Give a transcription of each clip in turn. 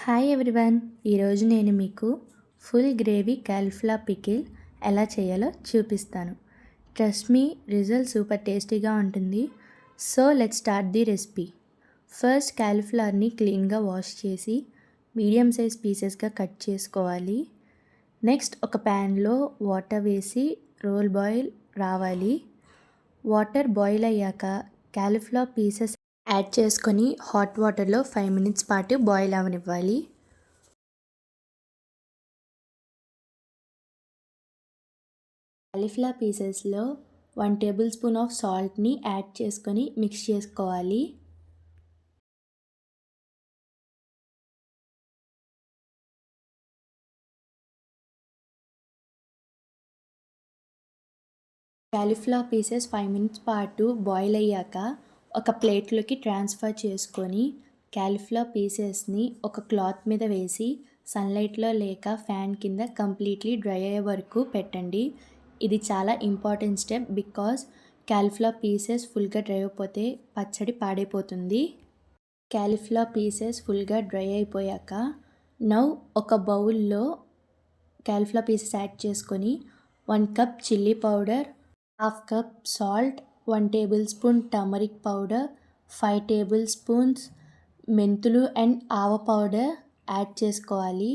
Hi everyone. ఈరోజు నేను మీకు ఫుల్ గ్రేవీ కాలీఫ్లవర్ పికిల్ ఎలా చేయాలో చూపిస్తాను. ట్రస్ట్ మీ, రిజల్ట్ సూపర్ టేస్టీగా ఉంటుంది. So let's start the recipe. First కాలీఫ్లవర్ని క్లీన్గా వాష్ చేసి మీడియం సైజ్ పీసెస్గా కట్ చేసుకోవాలి. నెక్స్ట్ ఒక ప్యాన్లో వాటర్ వేసి రోల్ బాయిల్ రావాలి. వాటర్ బాయిల్ అయ్యాక కాలీఫ్లవర్ పీసెస్ యాడ్ చేసుకొని హాట్ వాటర్లో 5 మినిట్స్ పాటు బాయిల్ అవనివ్వాలి. కాలీఫ్లవర్ పీసెస్లో 1 టేబుల్ స్పూన్ ఆఫ్ సాల్ట్ని యాడ్ చేసుకొని మిక్స్ చేసుకోవాలి. కాలీఫ్లవర్ పీసెస్ 5 మినిట్స్ పాటు బాయిల్ అయ్యాక ఒక ప్లేట్లోకి ట్రాన్స్ఫర్ చేసుకొని కాలీఫ్లవర్ పీసెస్ని ఒక క్లాత్ మీద వేసి సన్లైట్లో లేక ఫ్యాన్ కింద కంప్లీట్లీ డ్రై అయ్యే వరకు పెట్టండి. ఇది చాలా important step because cauliflower pieces ఫుల్గా డ్రై అయిపోతే పచ్చడి పాడైపోతుంది. కాలీఫ్లవర్ పీసెస్ ఫుల్గా డ్రై అయిపోయాక నౌ ఒక బౌల్లో కాలీఫ్లవర్ పీసెస్ యాడ్ చేసుకొని 1 cup chilli powder, 1/2 cup salt, 1 table spoon turmeric powder, 5 table spoons మెంతులు అండ్ ఆవ పౌడర్ యాడ్ చేసుకోవాలి.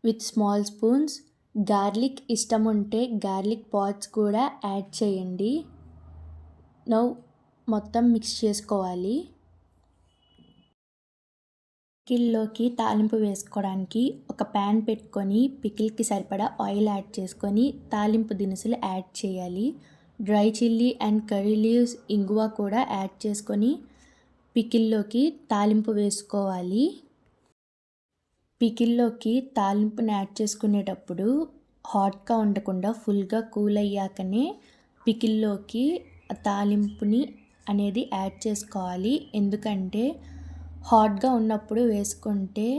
విత్ స్మాల్ స్పూన్స్ గార్లిక్ ఇష్టం ఉంటే గార్లిక్ పాట్స్ కూడా యాడ్ చేయండి. నౌ మొత్తం మిక్స్ చేసుకోవాలి. పికిల్లోకి తాలింపు వేసుకోవడానికి ఒక ప్యాన్ పెట్టుకొని పికిల్కి సరిపడా ఆయిల్ యాడ్ చేసుకొని తాలింపు దినుసులు యాడ్ చేయాలి. Dry chilli and curry leaves, ఇంగువ కూడా యాడ్ చేసుకొని పికిల్లోకి తాలింపు వేసుకోవాలి. పికిల్లోకి తాలింపుని యాడ్ చేసుకునేటప్పుడు హాట్గా ఉండకుండా ఫుల్గా కూల్ అయ్యాకనే పికిల్లోకి తాలింపుని అనేది యాడ్ చేసుకోవాలి. ఎందుకంటే హాట్గా ఉన్నప్పుడు వేసుకుంటే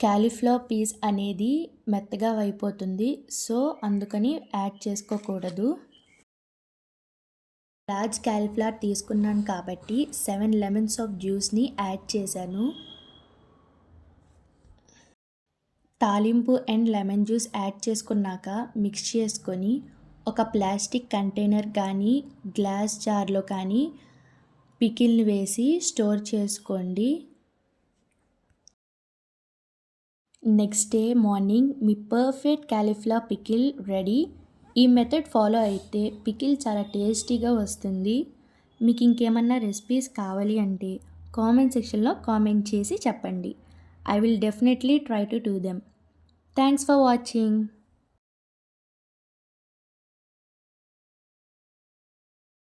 కాలీఫ్లవర్ పీస్ అనేది మెత్తగా అయిపోతుంది. సో అందుకని యాడ్ చేసుకోకూడదు. లార్జ్ కాలీఫ్లవర్ తీసుకున్నాను కాబట్టి 7 లెమన్స్ ఆఫ్ జ్యూస్ని యాడ్ చేశాను. తాలింపు అండ్ లెమన్ జ్యూస్ యాడ్ చేసుకున్నాక మిక్స్ చేసుకొని ఒక ప్లాస్టిక్ కంటైనర్ కానీ గ్లాస్ జార్లో కానీ పికిల్ని వేసి స్టోర్ చేసుకోండి. నెక్స్ట్ డే మార్నింగ్ మీ పర్ఫెక్ట్ కాలీఫ్లవర్ పికిల్ రెడీ. ఈ మెథడ్ ఫాలో అయితే పికిల్ చాలా టేస్టీగా వస్తుంది. మీకు ఇంకేమన్నా రెసిపీస్ కావాలి అంటే కామెంట్ సెక్షన్లో కామెంట్ చేసి చెప్పండి. I will definitely try to do them. Thanks for watching.